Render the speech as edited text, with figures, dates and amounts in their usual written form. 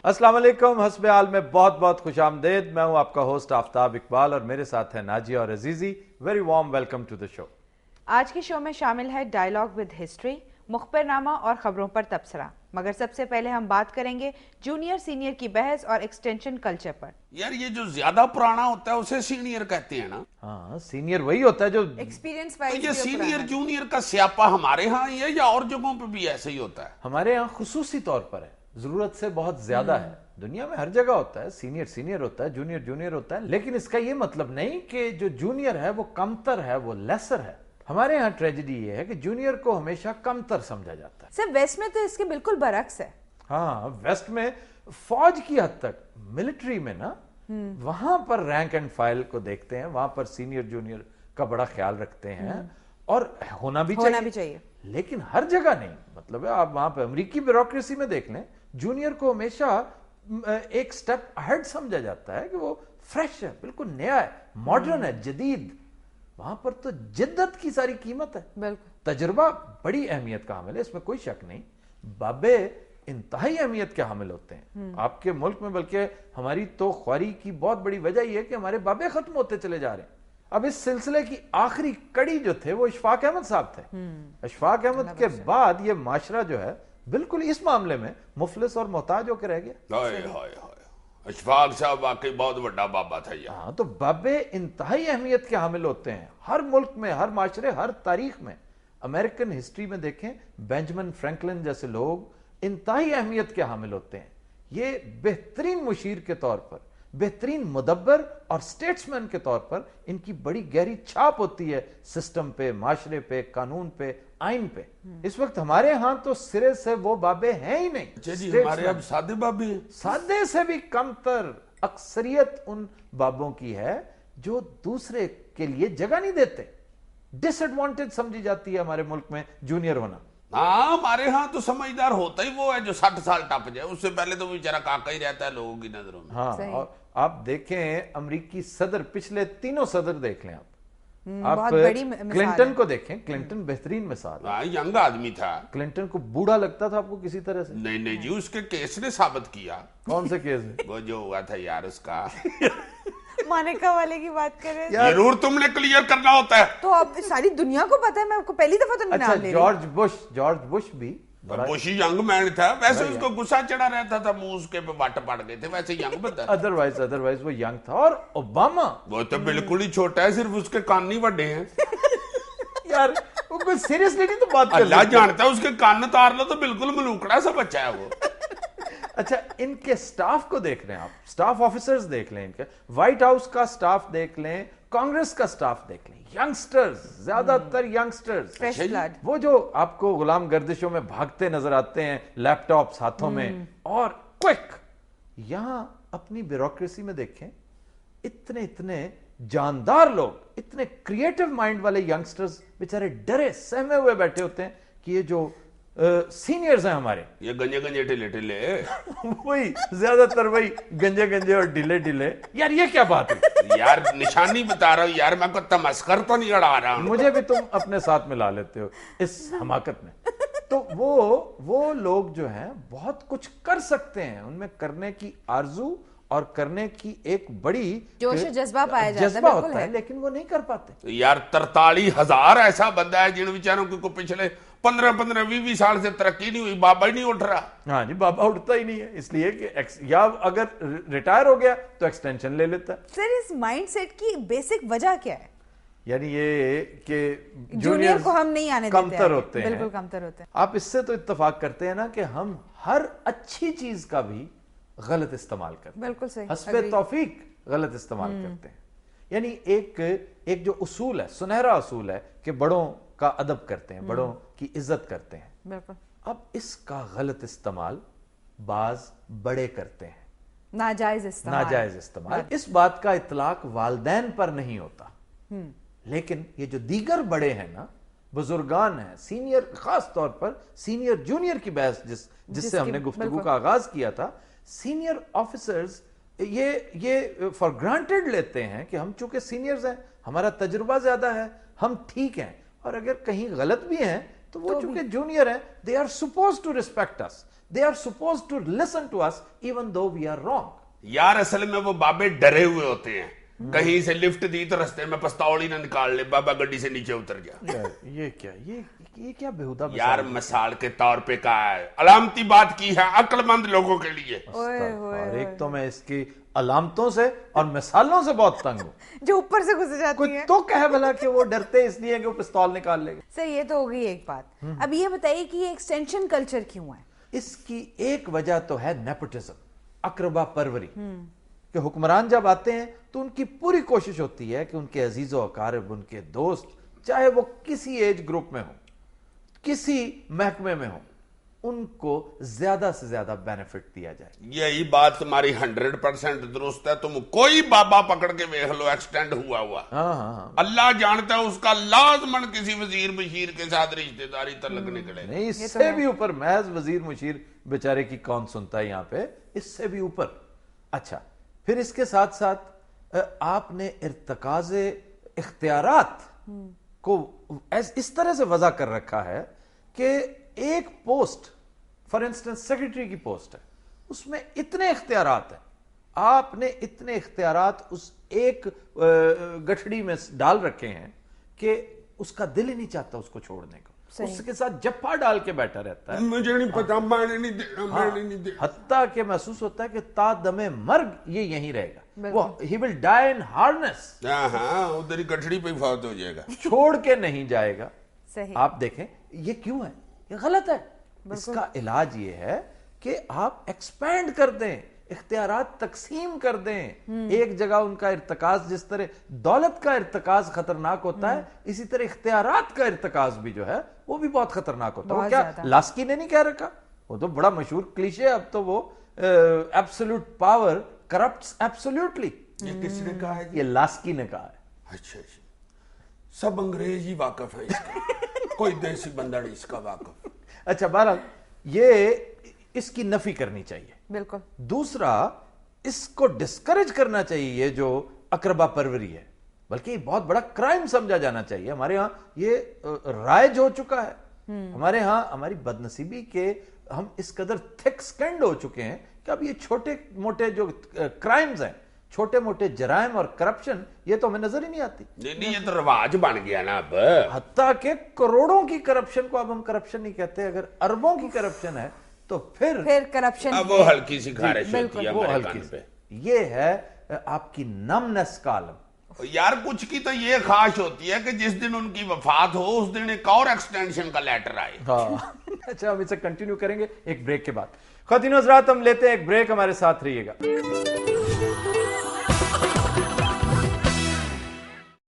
अस्सलाम वालेकुम, हस्बे आल में बहुत बहुत खुश आमदेद। मैं हूं आपका होस्ट आफ्ताब इकबाल और मेरे साथ है नाजिया और Azizi. Very warm welcome to the show. आज के शो में शामिल है डायलॉग विद हिस्ट्री, मुखबिरनामा और खबरों पर तबसरा। मगर सबसे पहले हम बात करेंगे जूनियर सीनियर की बहस और एक्सटेंशन कल्चर पर। यार ये जो ज्यादा पुराना होता है उसे सीनियर कहते हैं ना। हाँ, सीनियर वही होता है जो एक्सपीरियंस तो वाइज ये सीनियर जूनियर का स्यापा हमारे यहाँ ही है या और जगहों पे भी ऐसे ही होता है? हमारे यहाँ खुसूसी तौर पर है, जरूरत से बहुत ज्यादा है। दुनिया में हर जगह होता है, सीनियर सीनियर होता है, जूनियर जूनियर होता है, लेकिन इसका ये मतलब नहीं कि जो जूनियर है वो कमतर है, वो लेसर है। हमारे यहाँ ट्रेजेडी ये है कि जूनियर को हमेशा कमतर समझा जाता है। सर वेस्ट में तो इसके बिल्कुल बरक्स है। हाँ, वेस्ट में फौज की हद तक, मिलिट्री में ना, वहां पर रैंक एंड फाइल को देखते हैं, वहां पर सीनियर जूनियर का बड़ा ख्याल रखते हैं और होना भी चाहिए। लेकिन हर जगह नहीं। मतलब है, आप वहां पर अमेरिकी ब्यूरोक्रेसी में देख लें, जूनियर को हमेशा एक स्टेप अहेड समझा जाता है कि वो फ्रेश है, बिल्कुल नया है, मॉडर्न है, जदीद। वहां पर तो जिद्दत की सारी कीमत है, बिल्कुल तजुर्बा बड़ी अहमियत का हामिल है, इसमें कोई शक नहीं। बाबे इंतहाई अहमियत के हामिल होते हैं आपके मुल्क में, बल्कि हमारी तो ख्वारी की बहुत बड़ी वजह यह है कि हमारे बाबे खत्म होते चले जा रहे हैं। अब इस सिलसिले की आखिरी कड़ी जो थे वो इशफाक अहमद साहब थे। इशफाक अहमद के बाद ये माशरा जो है बिल्कुल इस मामले में मुफलिस और मोहताज होकर रह गया। इशफाक साहब वाकई बहुत बड़ा बाबा था यार। हाँ, तो बाबे इंतहाई अहमियत के हामिल होते हैं हर मुल्क में, हर माशरे, हर तारीख में। अमेरिकन हिस्ट्री में देखें, बेंजामिन फ्रैंकलिन जैसे लोग इंतहाई अहमियत के हामिल होते हैं। ये बेहतरीन मुशीर के तौर पर, बेहतरीन मुदब्बर और स्टेट्समैन के तौर पर इनकी बड़ी गहरी छाप होती है सिस्टम पे, माशरे पे, कानून पे, आइन पे। इस वक्त हमारे यहां तो सिरे से वो बाबे हैं ही नहीं। अच्छा जी, हमारे अब सादे बाबे हैं। सादे से भी कमतर अक्सरियत उन बाबों की है जो दूसरे के लिए जगह नहीं देते। डिसएडवांटेज समझी जाती है हमारे मुल्क में जूनियर होना। हाँ, हमारे यहाँ तो समझदार होता ही वो है जो 60 साल टप जाए, उससे पहले तो बेचारा काका ही रहता है लोगों की नजरों में। हाँ, और आप देखें अमेरिकी सदर, पिछले तीनों सदर देख लें आप क्लिंटन को देखें, क्लिंटन बेहतरीन मिसाल है। यंग आदमी था। क्लिंटन को बूढ़ा लगता था आपको किसी तरह से? नहीं नहीं जी, उसके केस ने साबित किया। कौन से केस है? वो जो हुआ था यार उसका मानेका वाले की बात कर रहे हैं। जरूर तुमने क्लियर करना होता है। तो अब सारी दुनिया को पता है, मैं आपको पहली दफा तो नहीं नाम ले रही। जॉर्ज बुश भी बुशी यंग मैन था, वैसे उसको गुस्सा चढ़ा रहता था, मुंह उसके पे वाट पड़ गए थे, वैसे यंग बंदा। अदरवाइज वो यंग था। और ओबामा वो तो बिल्कुल ही छोटा है, सिर्फ उसके कान नहीं बड़े हैं। यार वो कोई सीरियसली नहीं तो बात कर, अल्लाह जानता है, उसके कान तार लो तो बिल्कुल मलूकड़ा सा बच्चा है वो। अच्छा, इनके स्टाफ को देख लें आप, स्टाफ ऑफिसर्स देख लें, इनके व्हाइट हाउस का स्टाफ देख लें, कांग्रेस का स्टाफ देख लें, यंगस्टर्स, ज्यादातर यंगस्टर्स, फ्रेश ब्लड। वो जो आपको गुलाम गर्दिशों में भागते नजर आते हैं, लैपटॉप्स हाथों में और क्विक। यहां अपनी ब्यूरोक्रेसी में देखें, इतने इतने जानदार लोग, इतने क्रिएटिव माइंड वाले यंगस्टर्स बेचारे डरे सहमे हुए बैठे होते हैं कि ये जो सीनियर्स हैं हमारे, ये गंजे गंजे ढिले ढिले वही ज्यादातर वही गंजे गंजे और ढिले ढिले। यार ये क्या बात है? यार निशानी बता रहा हूँ यार, मैं को तमस्कर तो नहीं अड़ा रहा हूँ। मुझे भी तुम अपने साथ मिला लेते हो इस हमाकत में। तो वो लोग जो हैं बहुत कुछ कर सकते हैं, उनमें करने की आरजू और करने की एक बड़ी जोश जज्बा पाया जाता है, जज्बा होता है, लेकिन वो नहीं कर पाते। यार 43,000 ऐसा बंदा है जिन बेचारों को पिछले 15-15, 20 साल से तरक्की नहीं हुई, बाबा ही नहीं उठ रहा। हाँ जी, बाबा उठता ही नहीं है, इसलिए कि या अगर रिटायर हो गया तो एक्सटेंशन ले लेता है। सर इस माइंडसेट की बेसिक वजह क्या है? यानी ये कि जूनियर को हम नहीं आने देते, कमतर होते हैं, बिल्कुल कमतर होते हैं। आप इससे तो इत्तेफाक करते हैं ना कि हम हर अच्छी चीज का भी गलत इस्तेमाल करते हैं। बिल्कुल सही, हस्बे तौफीक गलत इस्तेमाल करते हैं। यानी एक जो उसूल है, सुनहरा उसूल है कि बड़ों का अदब करते हैं, बड़ों की इज्जत करते हैं। बिल्कुल। अब इसका गलत इस्तेमाल बाज बड़े करते हैं, नाजायज इस्तेमाल। इस बात का इतलाक वालदैन पर नहीं होता, लेकिन ये जो दीगर बड़े हैं ना, बुजुर्गान हैं, सीनियर, खास तौर पर सीनियर जूनियर की बहस जिससे हमने गुफ्तगू का आगाज किया था, सीनियर ऑफिसर्स ये फॉर ग्रांटेड लेते हैं कि हम चूंकि सीनियर्स हैं, हमारा तजुर्बा ज्यादा है, हम ठीक हैं, और अगर कहीं गलत भी हैं तो वो चूंकि जूनियर है, they are suppose to respect us, they are suppose to listen to us even though we are wrong. यार असल में वो बाबे डरे हुए होते हैं, कहीं से लिफ्ट दी तो रास्ते में पिस्तौल ही ना निकाल ले, बाबा गड्डी से नीचे उतर जा। ये क्या, ये क्या बेहुदा यार मिसाल के तौर पे कहा है, अलामती बात की है अक्लमंद लोगों के लिए। और एक तो मैं इसकी अलामतों से और मिसालों से बहुत तंग हूँ जो ऊपर से घुस जाती कोई है। तो कहे भला कि वो डरते इसलिए कि वो पिस्तौल निकाल लेंगे। सर ये तो हो गई एक बात। अब ये बताइए कि ये एक्सटेंशन कल्चर क्यों है? इसकी एक वजह तो है नेपोटिज्म, अकरबा परवरी। कि हुक्मरान जब आते हैं तो उनकी पूरी कोशिश होती है कि उनके अजीजो अकारिब, उनके दोस्त, चाहे वो किसी एज ग्रुप में हो, किसी महकमे में हो, उनको ज्यादा से ज्यादा बेनिफिट दिया जाए। यही बात तुम्हारी 100% दुरुस्त है। तुम कोई बाबा पकड़ के देख लो एक्सटेंड हुआ हाँ। अल्लाह जानता है उसका लाजमन किसी वजीर बशीर के साथ रिश्तेदारी तलक निकले। नहीं, इससे भी ऊपर, महज वजीर मुशीर बेचारे की कौन सुनता है यहाँ पे, इससे भी ऊपर। अच्छा, फिर इसके साथ साथ आपने इर्तकाज़े इख्तियारात को इस तरह से वजह कर रखा है कि एक पोस्ट, फॉर इंस्टेंस सेक्रेटरी की पोस्ट है, उसमें इतने इख्तियारात हैं, आपने इतने इख्तियारात उस एक गठड़ी में डाल रखे हैं कि उसका दिल ही नहीं चाहता उसको छोड़ने को, उसके साथ जप्पा डाल के बैठा रहता है। मुझे नहीं पता, मैंने नहीं देना, मैंने नहीं देना। हत्ता के महसूस होता है कि ता दमे मर्ग ये यहीं रहेगा, वो ही विल डाई इन हार्डनेस। हाँ, उधर ही गठड़ी पे फौत हो जाएगा, छोड़ के नहीं जाएगा। सही। आप देखें ये क्यों है, ये गलत है। इसका इलाज ये है कि आप एक्सपैंड कर दें, इख्तियारात तकसीम कर दें। एक जगह उनका इर्तकाज, जिस तरह दौलत का इर्तकाज खतरनाक होता है, इसी तरह इख्तियारात का इर्तकाज भी जो है वो भी बहुत खतरनाक होता है। वो क्या लास्की ने नहीं कह रखा, वो तो बड़ा मशहूर क्लीशे, अब तो वो एब्सोल्यूट पावर करप्ट्स एब्सोल्यूटली। ये किसने कहा है? ये लास्की ने कहा है। अच्छा, सब अंग्रेज ही वाकफ है इसका, कोई देसी बंदा नहीं इसका वाकफ। अच्छा, बहरहाल ये इसकी नफी करनी चाहिए। बिल्कुल। दूसरा, इसको डिस्करेज करना चाहिए, ये जो अकरबा परवरी है, बल्कि बहुत बड़ा क्राइम समझा जाना चाहिए। हमारे यहाँ ये राइज हो चुका है। हमारे यहाँ हमारी बदनसीबी के हम इस कदर थिक स्किन्ड हो चुके हैं कि अब ये छोटे मोटे जो क्राइम्स हैं, छोटे मोटे जराइम और करप्शन, ये तो हमें नजर ही नहीं आती। नहीं, ये तो रिवाज बन गया ना अब। हत्ता के करोड़ों की करप्शन को अब हम करप्शन नहीं कहते, अगर अरबों की करप्शन है तो फिर करप्शन, अब वो हल्की सी खारिश होती है हमारे कान पे। ये है आपकी नमनेस का आलम। यार कुछ की तो ये खास होती है कि जिस दिन उनकी वफात हो उस दिन एक और एक्सटेंशन का लेटर आए। हाँ। अच्छा, हम इसे कंटिन्यू करेंगे एक ब्रेक के बाद। ख़वातीन हज़रात, हम लेते हैं एक ब्रेक, हमारे साथ रहिएगा।